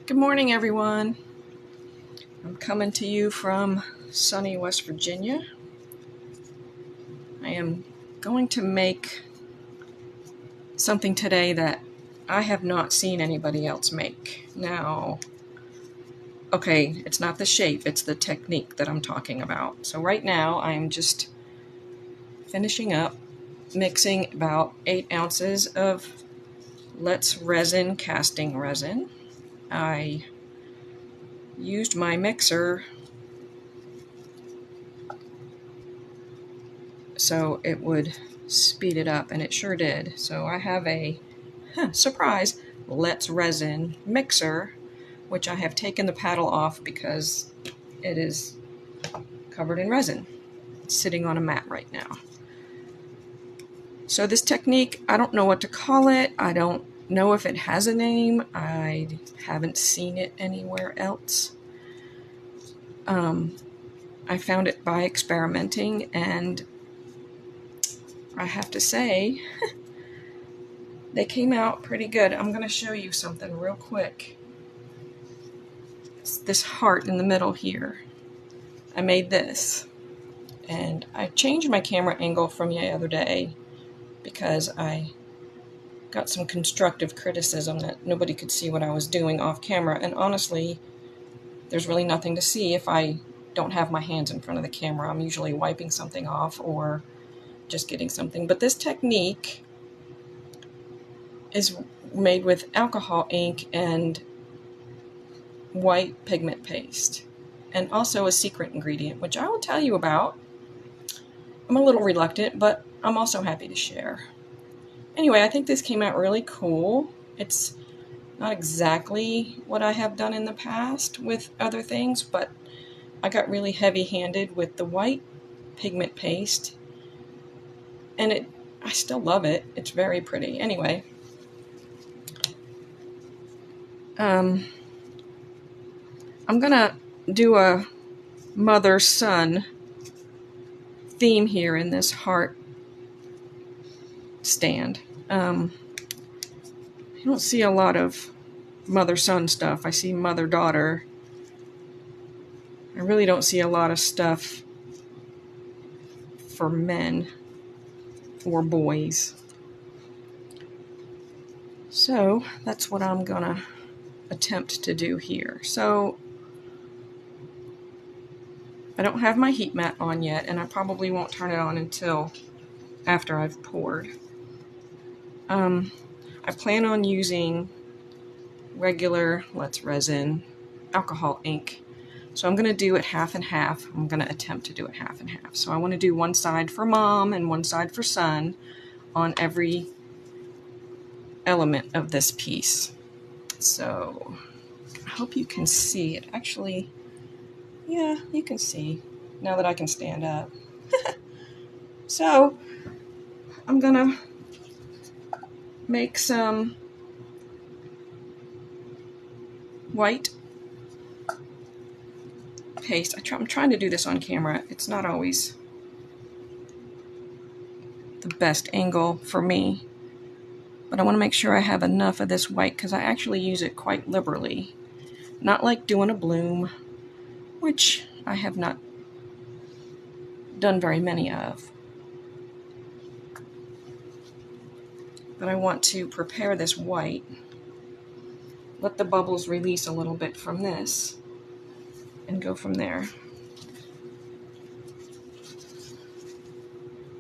Good morning, everyone. I'm coming to you from sunny West Virginia. I am going to make something today that I have not seen anybody else make. Now, okay, it's not the shape, it's the technique that I'm talking about. So right now, I'm just finishing up mixing about 8 ounces of Resin casting resin. I used my mixer so it would speed it up, and it sure did. So I have a surprise Resin mixer, which I have taken the paddle off because it is covered in resin. It's sitting on a mat right now. So this technique, I don't know what to call it. I don't know if it has a name. I haven't seen it anywhere else. I found it by experimenting, and I have to say, they came out pretty good. I'm going to show you something real quick. It's this heart in the middle here. I made this, and I changed my camera angle from the other day because I got some constructive criticism that nobody could see what I was doing off camera, and honestly, there's really nothing to see if I don't have my hands in front of the camera. I'm usually wiping something off or just getting something. But this technique is made with alcohol ink and white pigment paste, and also a secret ingredient, which I will tell you about. I'm a little reluctant, but I'm also happy to share. Anyway, I think this came out really cool. It's not exactly what I have done in the past with other things, but I got really heavy-handed with the white pigment paste, and I still love it. It's very pretty. Anyway, I'm gonna do a mother-son theme here in this heart stand. I don't see a lot of mother-son stuff. I see mother-daughter. I really don't see a lot of stuff for men or boys. So that's what I'm gonna attempt to do here. So I don't have my heat mat on yet, and I probably won't turn it on until after I've poured. I plan on using regular Resin alcohol ink. So I'm going to do it half and half. I'm going to attempt to do it half and half. So I want to do one side for mom and one side for son on every element of this piece. So I hope you can see it. Actually, yeah, you can see now that I can stand up. So I'm going to make some white paste. I'm trying to do this on camera. It's not always the best angle for me, but I want to make sure I have enough of this white because I actually use it quite liberally. Not like doing a bloom, which I have not done very many of. But I want to prepare this white, let the bubbles release a little bit from this, and go from there.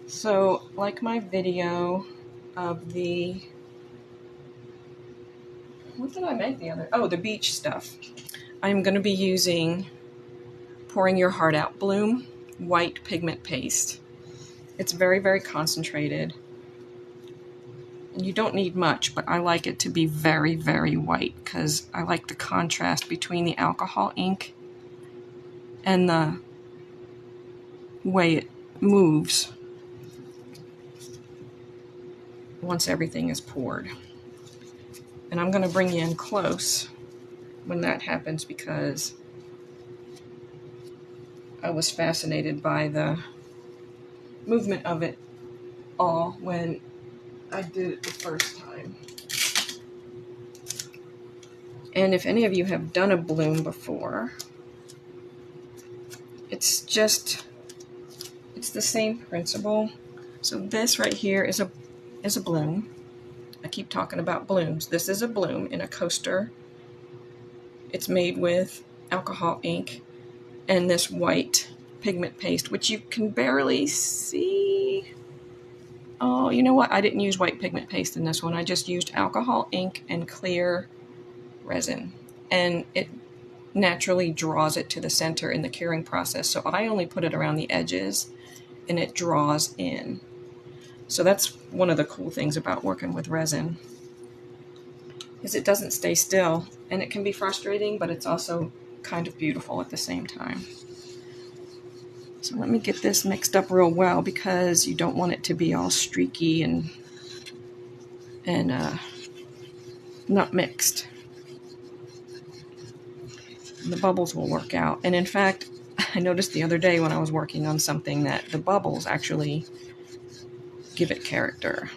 So, like my video of the, what did I make the other? Oh, the beach stuff. I'm going to be using Pouring Your Heart Out Bloom white pigment paste. It's very, very concentrated. And you don't need much, but I like it to be very, very white because I like the contrast between the alcohol ink and the way it moves once everything is poured. And I'm going to bring you in close when that happens because I was fascinated by the movement of it all when I did it the first time. And if any of you have done a bloom before, it's the same principle. So this right here is a bloom. I keep talking about blooms. This is a bloom in a coaster. It's made with alcohol ink and this white pigment paste, which you can barely see. Oh, you know what? I didn't use white pigment paste in this one. I just used alcohol ink and clear resin. And it naturally draws it to the center in the curing process. So I only put it around the edges and it draws in. So that's one of the cool things about working with resin, is it doesn't stay still, and it can be frustrating, but it's also kind of beautiful at the same time. So let me get this mixed up real well, because you don't want it to be all streaky and not mixed. The bubbles will work out. And in fact, I noticed the other day when I was working on something that the bubbles actually give it character.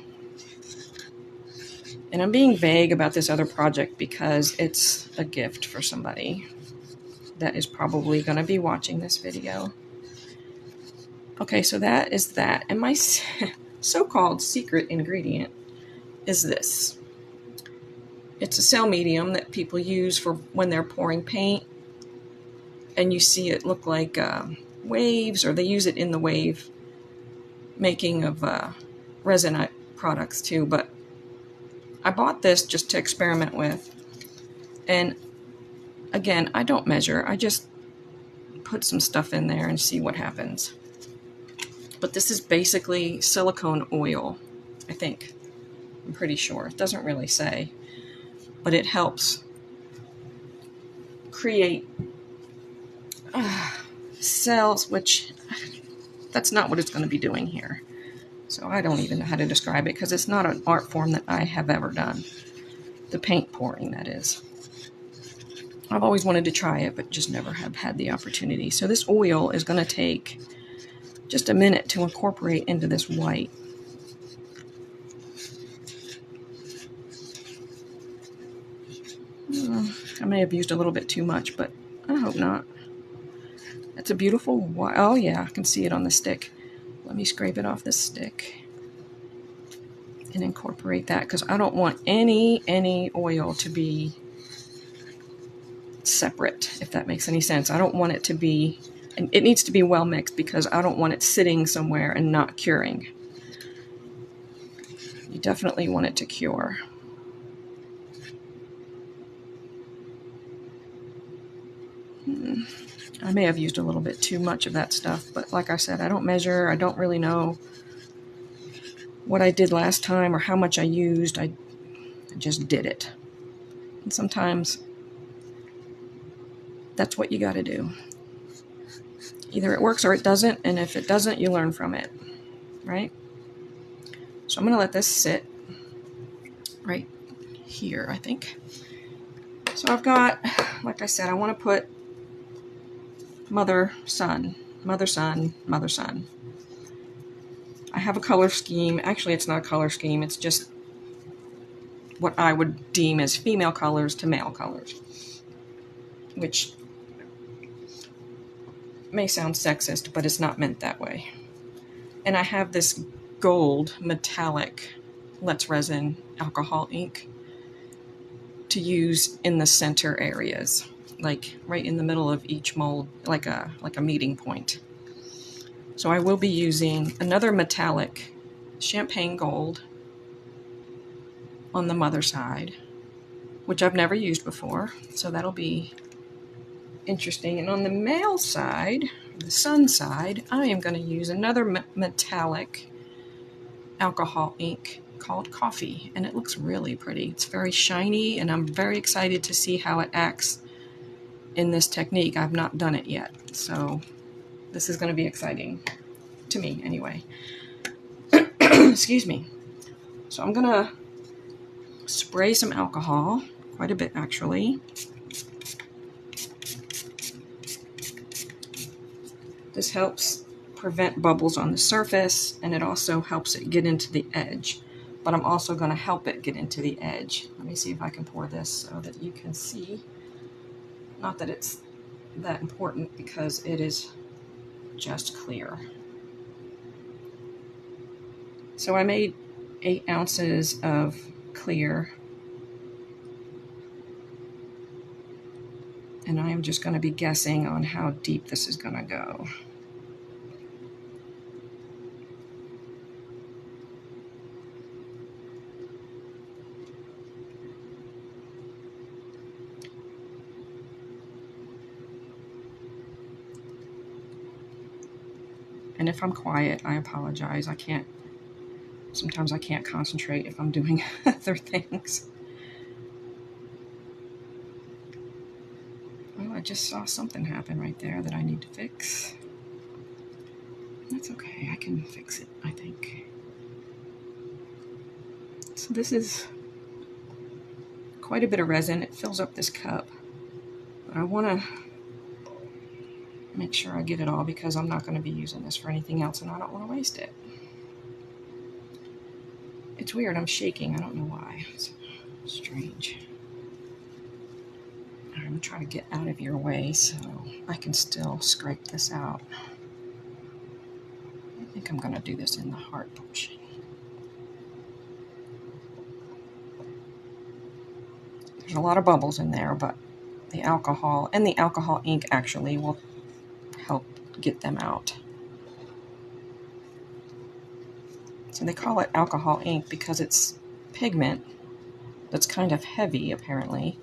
And I'm being vague about this other project because it's a gift for somebody that is probably going to be watching this video. Okay, so that is that. And my so-called secret ingredient is this. It's a cell medium that people use for when they're pouring paint. And you see it look like waves, or they use it in the wave making of resin products too. But I bought this just to experiment with. And again, I don't measure. I just put some stuff in there and see what happens. But this is basically silicone oil, I think. I'm pretty sure. It doesn't really say. But it helps create cells, which that's not what it's going to be doing here. So I don't even know how to describe it, because it's not an art form that I have ever done. The paint pouring, that is. I've always wanted to try it, but just never have had the opportunity. So this oil is going to take just a minute to incorporate into this white. I may have used a little bit too much, but I hope not. That's a beautiful white. Oh yeah, I can see it on the stick. Let me scrape it off this stick and incorporate that, because I don't want any oil to be separate, if that makes any sense. I don't want it to be, and it needs to be well mixed, because I don't want it sitting somewhere and not curing. You definitely want it to cure. I may have used a little bit too much of that stuff, but like I said, I don't measure. I don't really know what I did last time or how much I used. I just did it. And sometimes that's what you got to do. Either it works or it doesn't, and if it doesn't, you learn from it, right? So I'm going to let this sit right here, I think. So I've got, like I said, I want to put mother, son, mother, son, mother, son. I have a color scheme. Actually, it's not a color scheme. It's just what I would deem as female colors to male colors, which may sound sexist, but it's not meant that way. And I have this gold metallic Let's Resin alcohol ink to use in the center areas, like right in the middle of each mold, like a meeting point. So I will be using another metallic champagne gold on the mother side, which I've never used before, so that'll be interesting. And on the male side, the sun side, I am going to use another metallic alcohol ink called Coffee, and it looks really pretty. It's very shiny, and I'm very excited to see how it acts in this technique. I've not done it yet, so this is going to be exciting to me anyway. Excuse me. So I'm going to spray some alcohol, quite a bit actually. This helps prevent bubbles on the surface, and it also helps it get into the edge. but I'm also going to help it get into the edge. Let me see if I can pour this so that you can see. Not that it's that important because it is just clear. So I made 8 ounces of clear, and I am just going to be guessing on how deep this is going to go. And if I'm quiet, I apologize. Sometimes I can't concentrate if I'm doing other things. Oh, I just saw something happen right there that I need to fix. That's okay, I can fix it, I think. So this is quite a bit of resin. It fills up this cup. But I want to make sure I get it all because I'm not going to be using this for anything else and I don't want to waste it. It's weird, I'm shaking. I don't know why. It's strange. I'm going to try to get out of your way so I can still scrape this out. I think I'm going to do this in the hard portion. There's a lot of bubbles in there, but the alcohol and the alcohol ink actually will help get them out. So they call it alcohol ink because it's pigment that's kind of heavy apparently,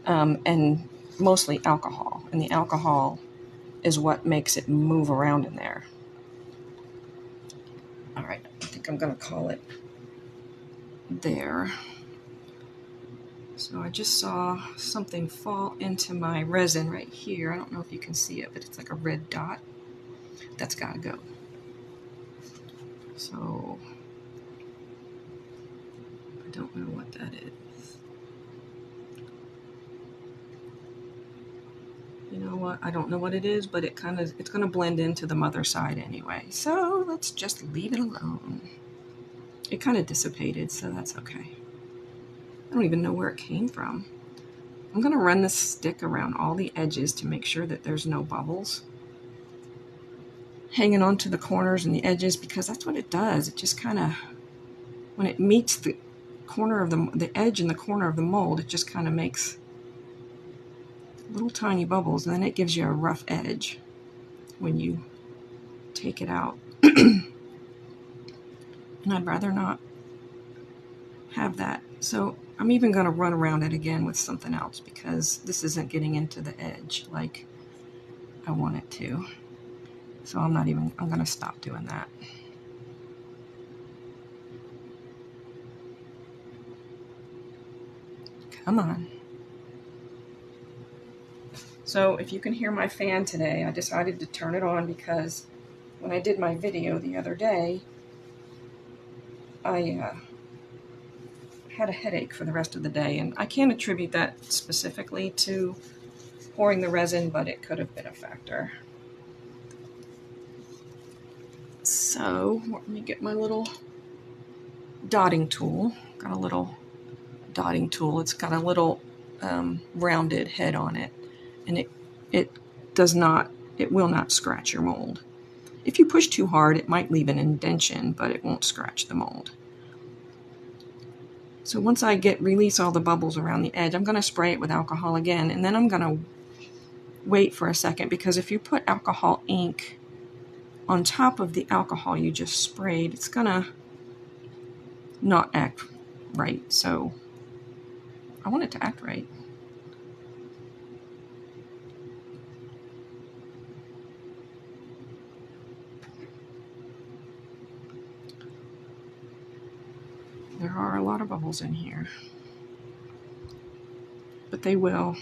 and mostly alcohol. And the alcohol is what makes it move around in there. All right, I think I'm going to call it there. So I just saw something fall into my resin right here. I don't know if you can see it, but it's like a red dot. That's got to go. So I don't know what that is. You know what? I don't know what it is, but it's going to blend into the mother side anyway. So let's just leave it alone. It kind of dissipated, so that's okay. I don't even know where it came from. I'm going to run this stick around all the edges to make sure that there's no bubbles hanging onto the corners and the edges, because that's what it does. It just kind of, when it meets the corner of the edge and the corner of the mold, it just kind of makes little tiny bubbles, and then it gives you a rough edge when you take it out. And I'd rather not have that. So I'm even going to run around it again with something else because this isn't getting into the edge like I want it to. So I'm going to stop doing that. Come on. So if you can hear my fan today, I decided to turn it on because when I did my video the other day, I had a headache for the rest of the day, and I can't attribute that specifically to pouring the resin, but it could have been a factor. So let me get my little dotting tool. Got a little dotting tool. It's got a little rounded head on it, and it will not scratch your mold. If you push too hard, it might leave an indentation, but it won't scratch the mold. So once I release all the bubbles around the edge, I'm going to spray it with alcohol again, and then I'm going to wait for a second, because if you put alcohol ink on top of the alcohol you just sprayed, it's going to not act right. So I want it to act right. There are a lot of bubbles in here, but they will,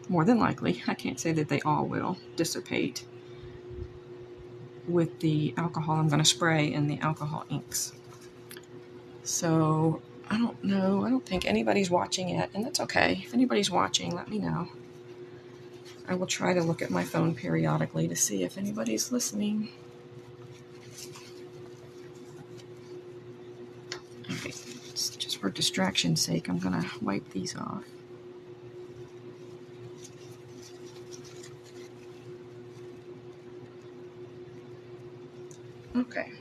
more than likely, I can't say that they all will, dissipate with the alcohol I'm going to spray and the alcohol inks. So I don't know, I don't think anybody's watching yet, and that's okay. If anybody's watching, let me know. I will try to look at my phone periodically to see if anybody's listening. for distraction's sake, I'm going to wipe these off. Okay,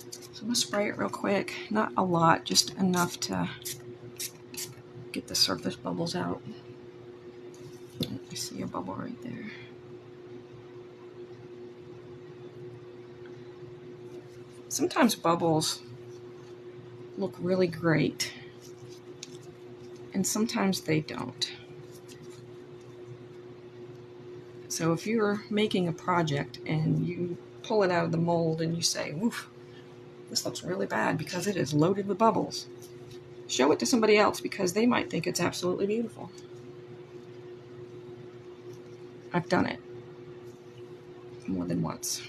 so I'm going to spray it real quick. Not a lot, just enough to get the surface bubbles out. I see a bubble right there. Sometimes bubbles look really great, and sometimes they don't. So if you're making a project and you pull it out of the mold and you say, "Oof, this looks really bad because it is loaded with bubbles," show it to somebody else because they might think it's absolutely beautiful. I've done it more than once.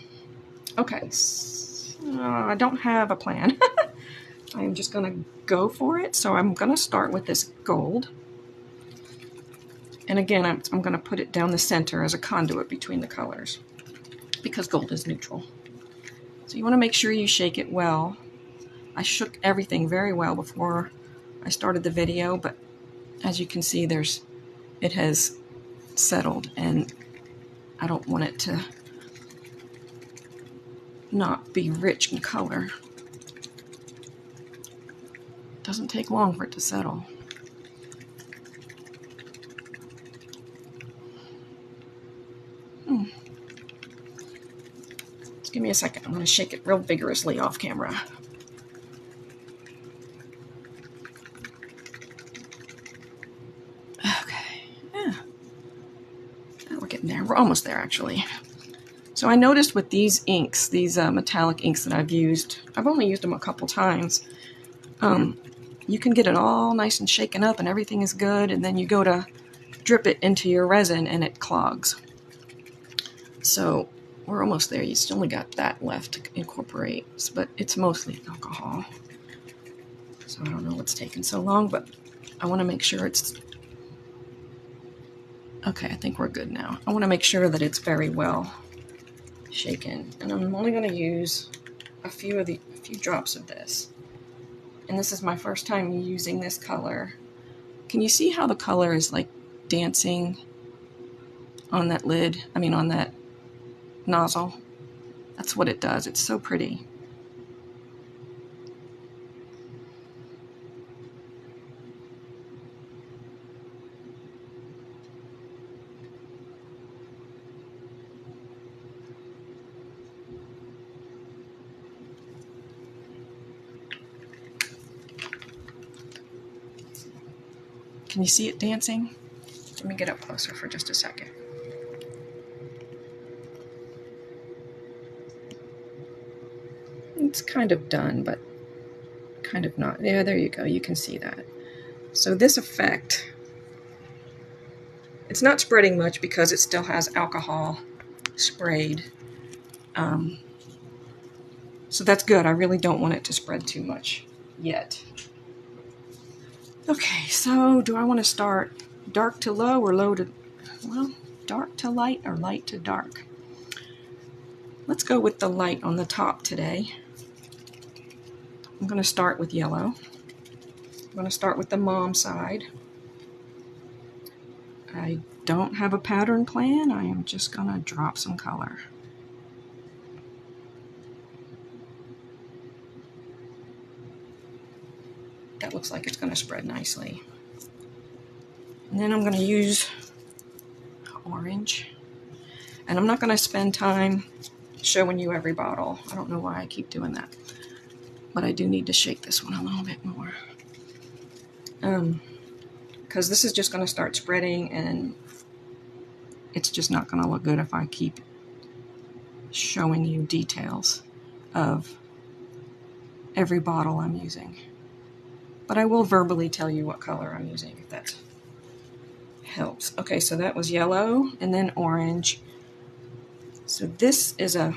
Okay, so I don't have a plan. I'm just going to go for it. So I'm going to start with this gold. And again, I'm going to put it down the center as a conduit between the colors because gold is neutral. So you want to make sure you shake it well. I shook everything very well before I started the video, but as you can see, it has settled, and I don't want it to not be rich in color. It doesn't take long for it to settle. Just give me a second. I'm going to shake it real vigorously off camera. Okay, yeah. Now we're getting there. We're almost there, actually. So I noticed with these inks, these metallic inks that I've used, I've only used them a couple times. You can get it all nice and shaken up and everything is good, and then you go to drip it into your resin and it clogs. So we're almost there. You still only got that left to incorporate, but it's mostly alcohol. So I don't know what's taking so long, but I want to make sure it's... Okay, I think we're good now. I want to make sure that it's very well shaken, and I'm only going to use a few drops of this. And this is my first time using this color. Can you see how the color is like dancing on that lid? I mean, on that nozzle. That's what it does. It's so pretty. Can you see it dancing? Let me get up closer for just a second. It's kind of done, but kind of not. Yeah, there you go. You can see that. So this effect, it's not spreading much because it still has alcohol sprayed. So that's good. I really don't want it to spread too much yet. Okay, so do I want to start dark to low or low to, well, dark to light or light to dark? Let's go with the light on the top today. I'm going to start with yellow. I'm going to start with the mom side. I don't have a pattern plan. I am just going to drop some color. That looks like it's going to spread nicely. And then I'm going to use orange. And I'm not going to spend time showing you every bottle. I don't know why I keep doing that. But I do need to shake this one a little bit more. Because this is just going to start spreading, and it's just not going to look good if I keep showing you details of every bottle I'm using. But I will verbally tell you what color I'm using, if that helps. Okay, so that was yellow and then orange. So this is a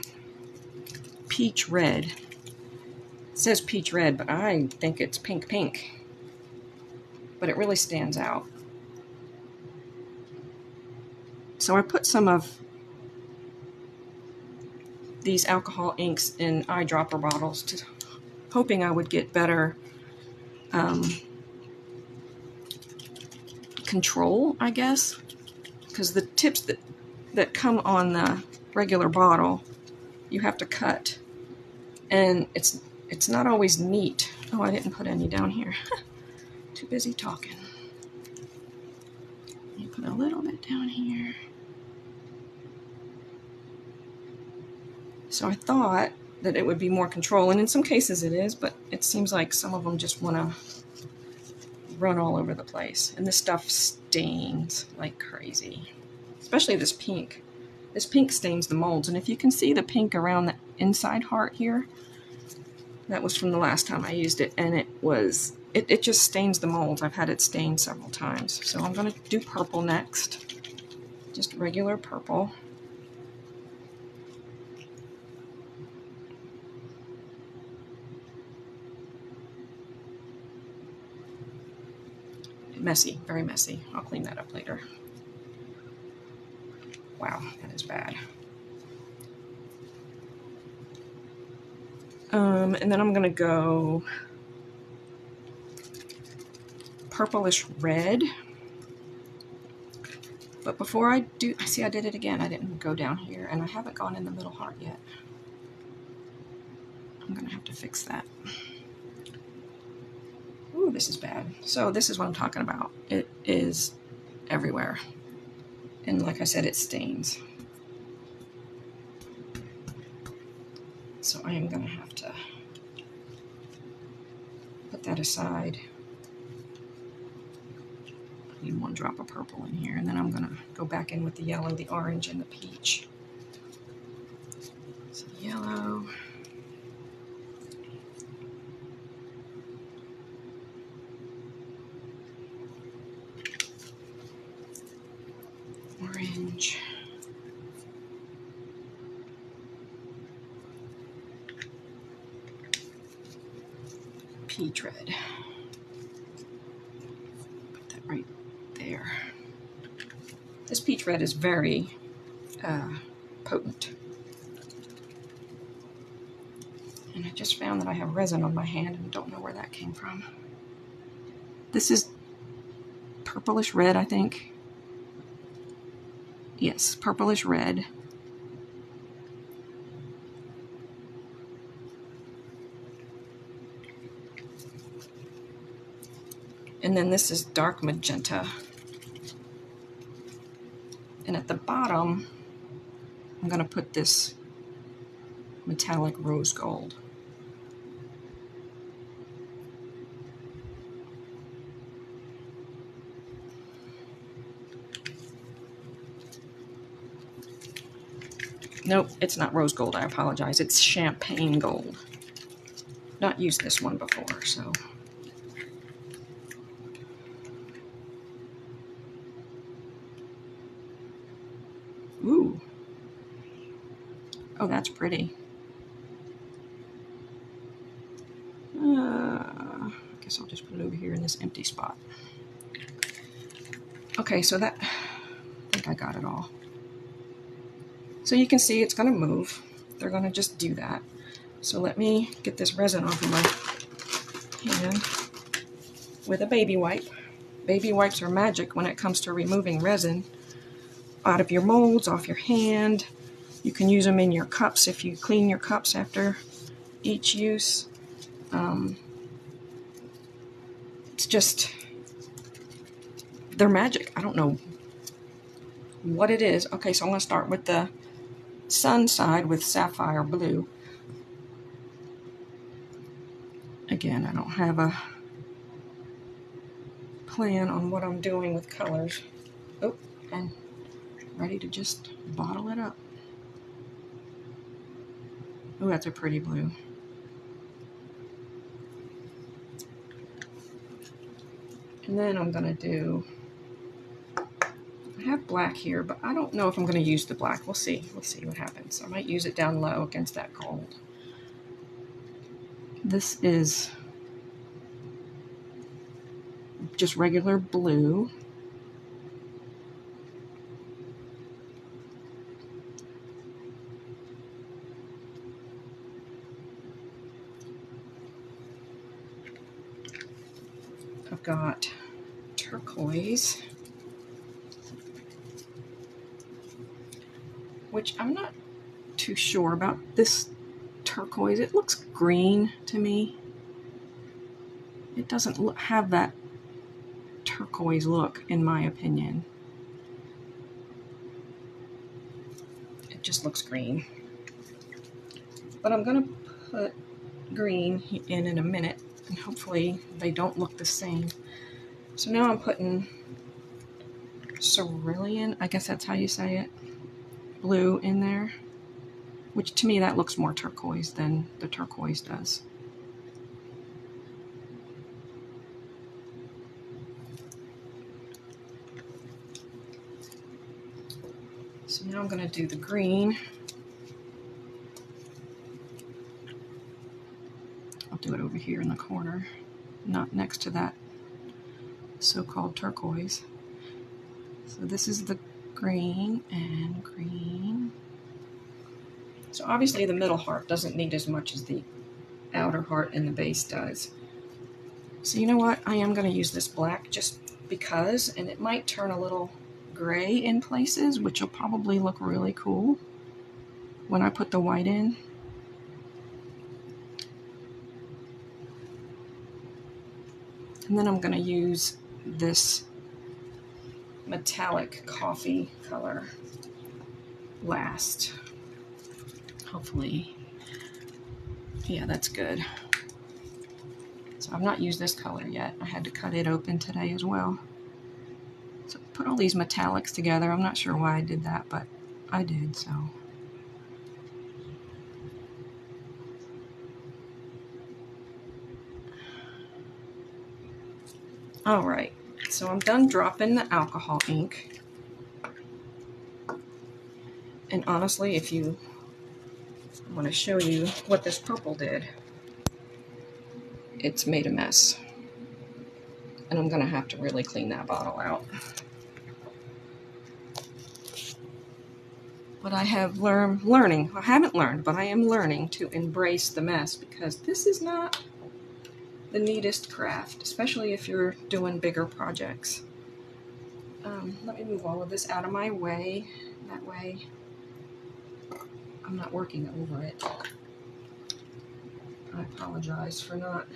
peach red. It says peach red, but I think it's pink pink. But it really stands out. So I put some of these alcohol inks in eyedropper bottles, hoping I would get better control, I guess, because the tips that come on the regular bottle, you have to cut, and it's not always neat. Oh, I didn't put any down here. Too busy talking. You put a little bit down here. So I thought that it would be more control, and in some cases it is, but it seems like some of them just want to run all over the place. And this stuff stains like crazy, especially this pink. This pink stains the molds, and if you can see the pink around the inside heart here, that was from the last time I used it, and it just stains the molds. I've had it stained several times. So I'm going to do purple next, just regular purple. Messy, very messy. I'll clean that up later. Wow, that is bad. And then I'm gonna go purplish red. But before I do, see, I did it again. I didn't go down here, and I haven't gone in the middle heart yet. I'm gonna have to fix that. Ooh, this is bad. So this is what I'm talking about. It is everywhere. And like I said, it stains. So I am gonna have to put that aside. I need one drop of purple in here, and then I'm gonna go back in with the yellow, the orange, and the peach. So yellow. Orange. Peach red. Put that right there. This peach red is very potent. And I just found that I have resin on my hand and don't know where that came from. This is purplish red, I think. Yes, purplish red. And then this is dark magenta. And at the bottom, I'm going to put this metallic rose gold. Nope, it's not rose gold, I apologize. It's champagne gold. Not used this one before, so. Ooh. Oh, that's pretty. I guess I'll just put it over here in this empty spot. Okay, so that, I think I got it all. So you can see it's going to move. They're going to just do that. So let me get this resin off of my hand with a baby wipe. Baby wipes are magic when it comes to removing resin out of your molds, off your hand. You can use them in your cups if you clean your cups after each use. It's just, they're magic. I don't know what it is. Okay, so I'm going to start with the sun side with sapphire blue. Again, I don't have a plan on what I'm doing with colors. Oh, and ready to just bottle it up. Oh, that's a pretty blue. And then I'm going to do, I have black here, but I don't know if I'm going to use the black. We'll see. We'll see what happens. I might use it down low against that gold. This is just regular blue. got turquoise, which I'm not too sure about this turquoise. It looks green to me. It doesn't have that turquoise look, in my opinion. It just looks green. But I'm going to put green in a minute, and hopefully they don't look the same. So now I'm putting cerulean, I guess that's how you say it, blue in there, which to me that looks more turquoise than the turquoise does. So now I'm going to do the green. I'll do it over here in the corner, not next to that so-called turquoise. So this is the green and green. So obviously the middle heart doesn't need as much as the outer heart and the base does. So you know what? I am going to use this black just because, and it might turn a little gray in places, which will probably look really cool when I put the white in. And then I'm going to use this metallic coffee color last. Hopefully, yeah, that's good. So I've not used this color yet. I had to cut it open today as well. So put all these metallics together. I'm not sure why I did that, but I did, so. All right, so I'm done dropping the alcohol ink. And honestly, if you want to show you what this purple did, it's made a mess. And I'm gonna have to really clean that bottle out. But I have I haven't learned, but I am learning to embrace the mess, because this is not the neatest craft, especially if you're doing bigger projects. Let me move all of this out of my way. That way I'm not working over it. I apologize for not.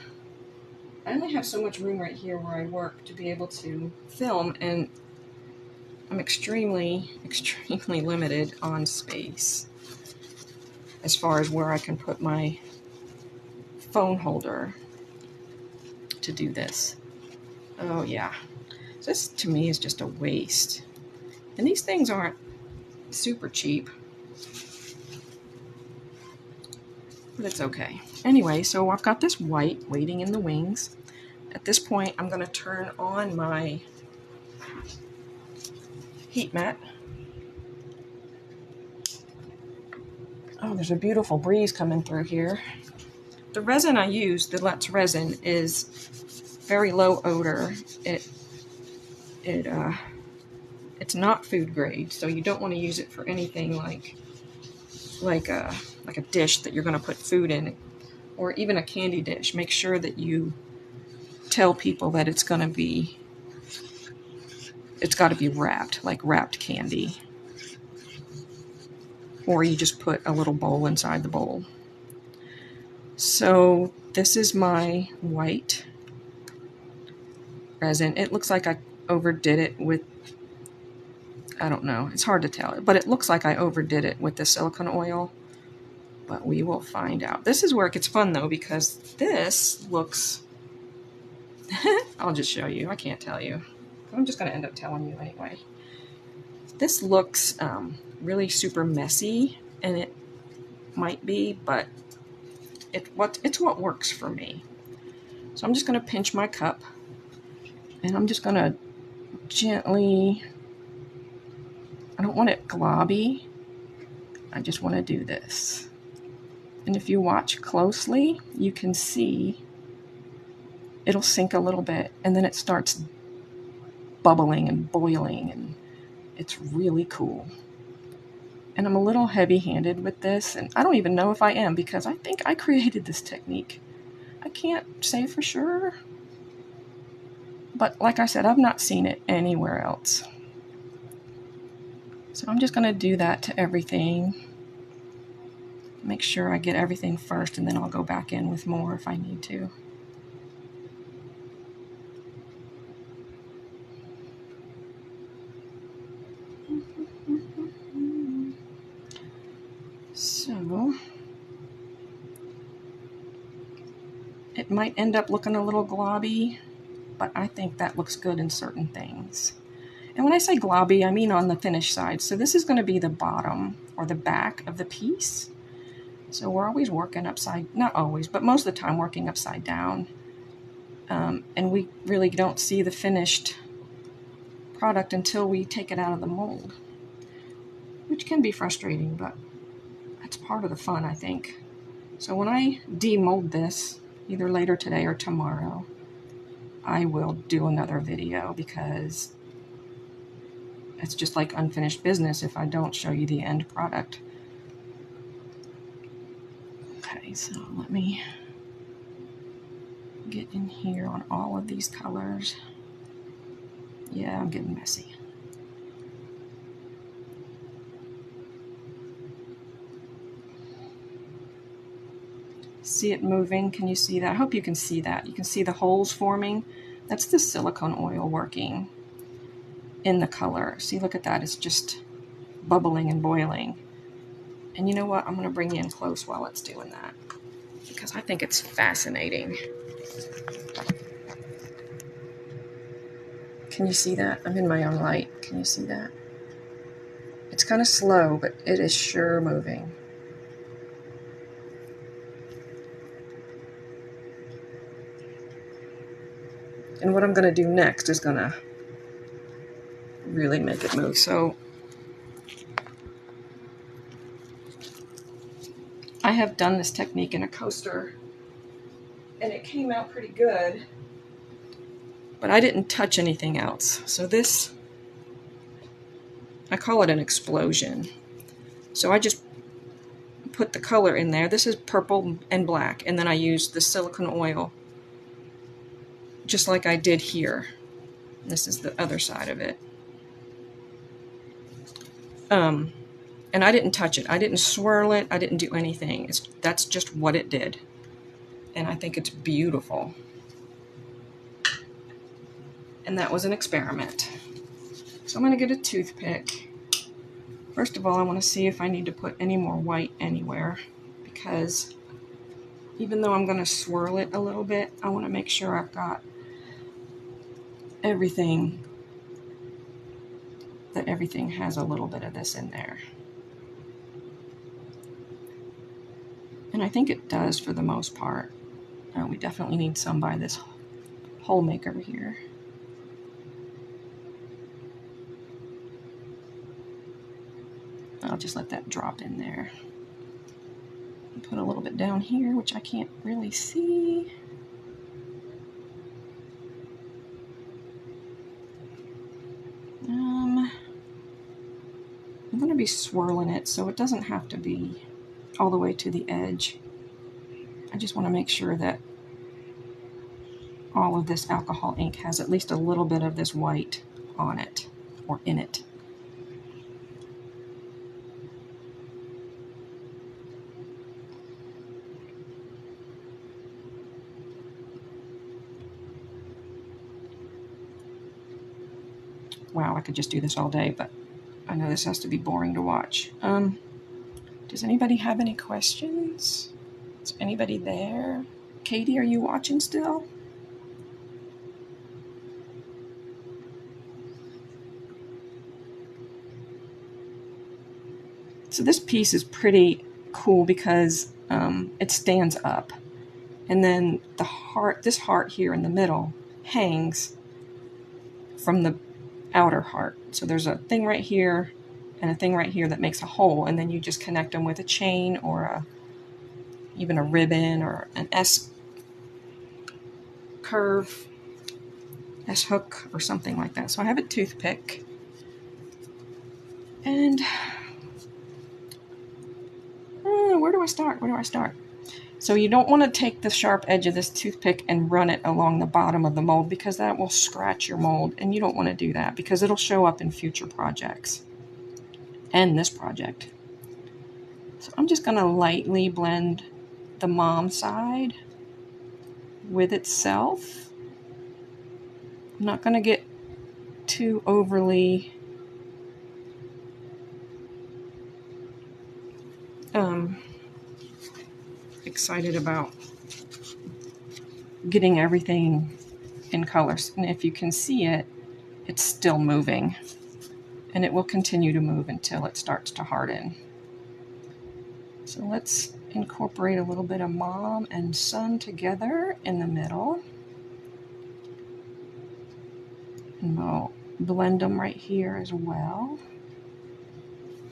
I only have so much room right here where I work to be able to film, and I'm extremely, extremely limited on space as far as where I can put my phone holder to do this. Oh yeah, this to me is just a waste. And these things aren't super cheap, but it's okay. Anyway, so I've got this white waiting in the wings. At this point, I'm going to turn on my heat mat. Oh, there's a beautiful breeze coming through here. The resin I use, the Let's resin, is very low odor. It's not food grade, so you don't want to use it for anything like a dish that you're going to put food in, or even a candy dish. Make sure that you tell people that it's got to be wrapped, like wrapped candy. Or you just put a little bowl inside the bowl. So this is my white resin. It looks like I overdid it with, I don't know, it's hard to tell, but it looks like I overdid it with the silicone oil, but we will find out. This is where it gets fun though, because this looks, I'll just show you, I can't tell you. I'm just going to end up telling you anyway. This looks really super messy, and it might be, but it's what works for me. So I'm just going to pinch my cup, and I'm just going to gently, I don't want it globby, I just want to do this. And if you watch closely, you can see it'll sink a little bit, and then it starts bubbling and boiling, and it's really cool. And I'm a little heavy-handed with this, and I don't even know if I am, because I think I created this technique. I can't say for sure, But like I said, I've not seen it anywhere else. So I'm just going to do that to everything. Make sure I get everything first, and then I'll go back in with more if I need to. So it might end up looking a little globby, but I think that looks good in certain things. And when I say globby, I mean on the finished side. So this is going to be the bottom or the back of the piece. So we're always working upside, not always, but most of the time working upside down. And we really don't see the finished product until we take it out of the mold, which can be frustrating, but that's part of the fun, I think. So when I demold this, either later today or tomorrow, I will do another video because it's just like unfinished business if I don't show you the end product. Okay, so let me get in here on all of these colors. Yeah, I'm getting messy. See it moving? Can you see that? I hope you can see that. You can see the holes forming. That's the silicone oil working in the color. See, look at that. It's just bubbling and boiling. And you know what? I'm going to bring you in close while it's doing that because I think it's fascinating. Can you see that? I'm in my own light. Can you see that? It's kind of slow, but it is sure moving. And what I'm going to do next is going to really make it move. So I have done this technique in a coaster, and it came out pretty good, but I didn't touch anything else. So this, I call it an explosion. So I just put the color in there. This is purple and black, and then I used the silicone oil, just like I did here. This is the other side of it. And I didn't touch it. I didn't swirl it. I didn't do anything. That's just what it did. And I think it's beautiful. And that was an experiment. So I'm going to get a toothpick. First of all, I want to see if I need to put any more white anywhere, because even though I'm going to swirl it a little bit, I want to make sure I've got everything, that everything has a little bit of this in there. And I think it does for the most part. We definitely need some by this hole maker here. I'll just let that drop in there. Put a little bit down here, which I can't really see. I'm going to be swirling it so it doesn't have to be all the way to the edge. I just want to make sure that all of this alcohol ink has at least a little bit of this white on it or in it. Wow, I could just do this all day, but I know this has to be boring to watch. Does anybody have any questions? Is anybody there? Katie, are you watching still? So this piece is pretty cool because it stands up. And then the heart, this heart here in the middle, hangs from the outer heart. So there's a thing right here and a thing right here that makes a hole, and then you just connect them with a chain or even a ribbon or an S curve, S hook or something like that. So I have a toothpick, and where do I start? Where do I start? So you don't want to take the sharp edge of this toothpick and run it along the bottom of the mold, because that will scratch your mold, and you don't want to do that because it'll show up in future projects and this project. So I'm just going to lightly blend the mom side with itself. I'm not going to get too overly excited about getting everything in colors. And if you can see it, it's still moving, and it will continue to move until it starts to harden. So let's incorporate a little bit of mom and son together in the middle. And I'll blend them right here as well.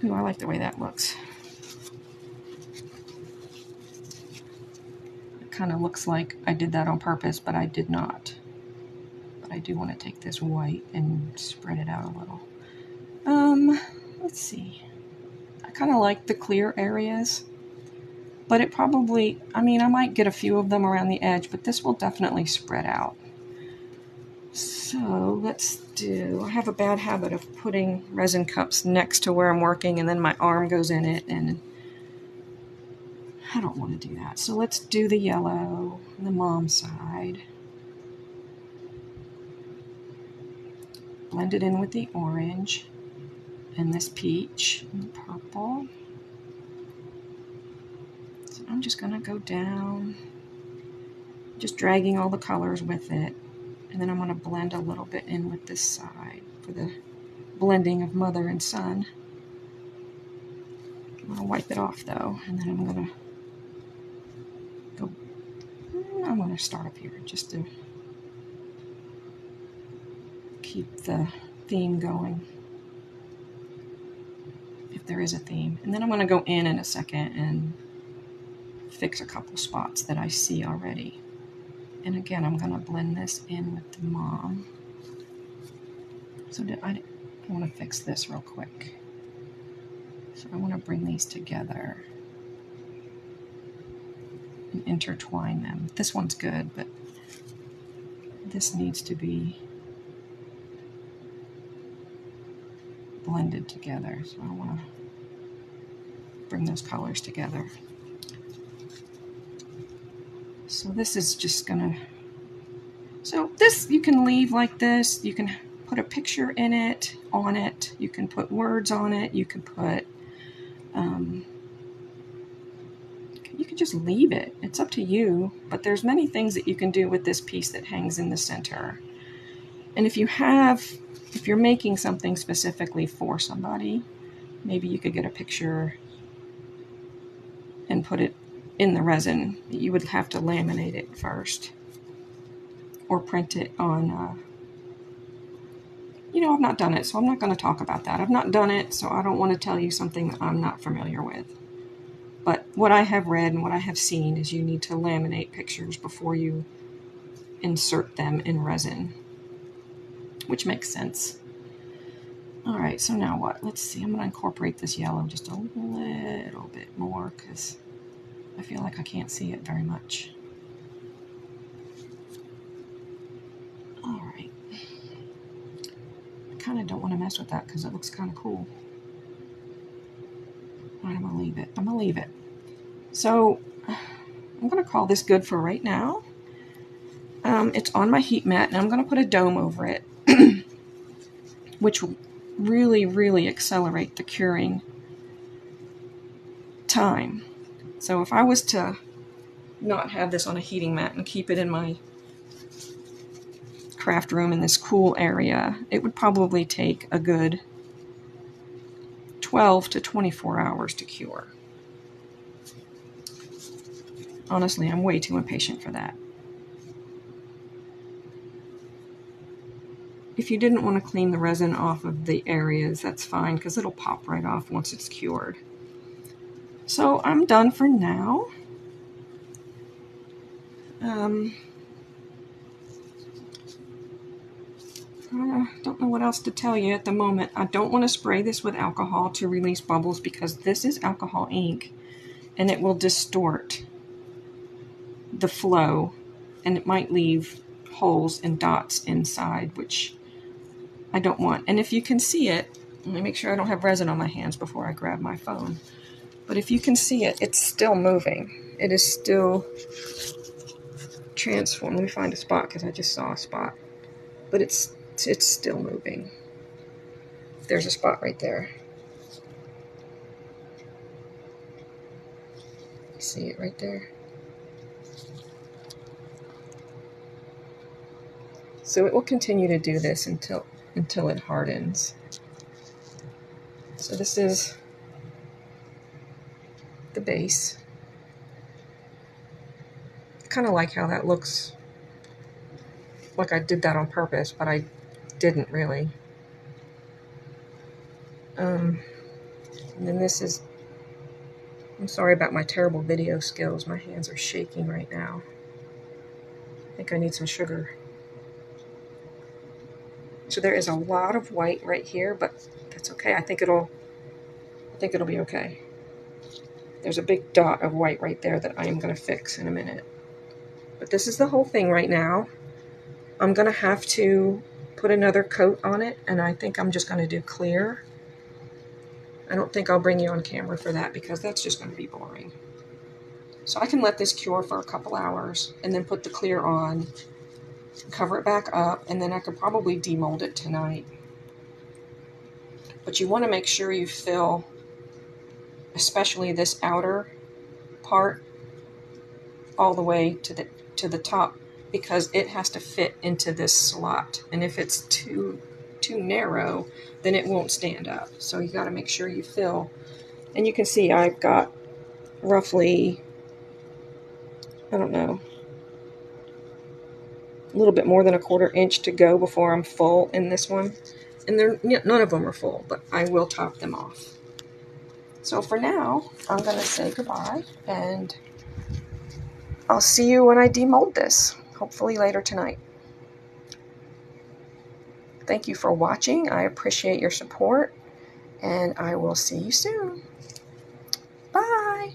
Ooh, I like the way that looks. It kind of looks like I did that on purpose, but I did not. But I do want to take this white and spread it out a little. Let's see. I kind of like the clear areas, but it probably, I might get a few of them around the edge, but this will definitely spread out. So let's do, I have a bad habit of putting resin cups next to where I'm working, and then my arm goes in it, and I don't want to do that. So let's do the yellow on the mom side. Blend it in with the orange and this peach and the purple. So I'm just going to go down, just dragging all the colors with it. And then I'm going to blend a little bit in with this side for the blending of mother and son. I'm going to wipe it off though, and then I'm going to start up here just to keep the theme going, if there is a theme. And then I'm going to go in a second and fix a couple spots that I see already. And again, I'm going to blend this in with the mom. So I want to fix this real quick. So I want to bring these together and intertwine them. This one's good, but this needs to be blended together. So I want to bring those colors together. So this is just gonna, so this you can leave like this. You can put a picture in it, on it. You can put words on it. You can put, you can just leave it. It's up to you, but there's many things that you can do with this piece that hangs in the center. And if you're making something specifically for somebody, maybe you could get a picture and put it in the resin. You would have to laminate it first or print it on, I've not done it, so I'm not going to talk about that. I've not done it, so I don't want to tell you something that I'm not familiar with. But what I have read and what I have seen is you need to laminate pictures before you insert them in resin, which makes sense. All right, so now what? Let's see. I'm going to incorporate this yellow just a little bit more because I feel like I can't see it very much. All right. I kind of don't want to mess with that because it looks kind of cool. All right, I'm going to leave it. I'm going to leave it. So I'm going to call this good for right now. It's on my heat mat, and I'm going to put a dome over it, which will really, really accelerate the curing time. So if I was to not have this on a heating mat and keep it in my craft room in this cool area, it would probably take a good 12 to 24 hours to cure. Honestly, I'm way too impatient for that. If you didn't want to clean the resin off of the areas, that's fine because it'll pop right off once it's cured. So I'm done for now. I don't know what else to tell you at the moment. I don't want to spray this with alcohol to release bubbles because this is alcohol ink and it will distort the flow, and it might leave holes and dots inside, which I don't want. And if you can see it, let me make sure I don't have resin on my hands before I grab my phone. But if you can see it, it's still moving. It is still transformed. Let me find a spot because I just saw a spot. But it's still moving. There's a spot right there. See it right there? So it will continue to do this until it hardens. So this is the base. I kind of like how that looks. Like I did that on purpose, but I didn't really. And then this is, I'm sorry about my terrible video skills. My hands are shaking right now. I think I need some sugar. So there is a lot of white right here, but that's okay. I think it'll be okay. There's a big dot of white right there that I am going to fix in a minute. But this is the whole thing right now. I'm going to have to put another coat on it, and I think I'm just going to do clear. I don't think I'll bring you on camera for that because that's just going to be boring. So I can let this cure for a couple hours and then put the clear on, cover it back up, and then I could probably demold it tonight. But you want to make sure you fill, especially this outer part, all the way to the top, because it has to fit into this slot. And if it's too narrow, then it won't stand up. So you got to make sure you fill. And you can see I've got roughly, I don't know, a little bit more than a 1/4 inch to go before I'm full in this one. And none of them are full, but I will top them off. So for now, I'm going to say goodbye, and I'll see you when I demold this, hopefully later tonight. Thank you for watching. I appreciate your support, and I will see you soon. Bye.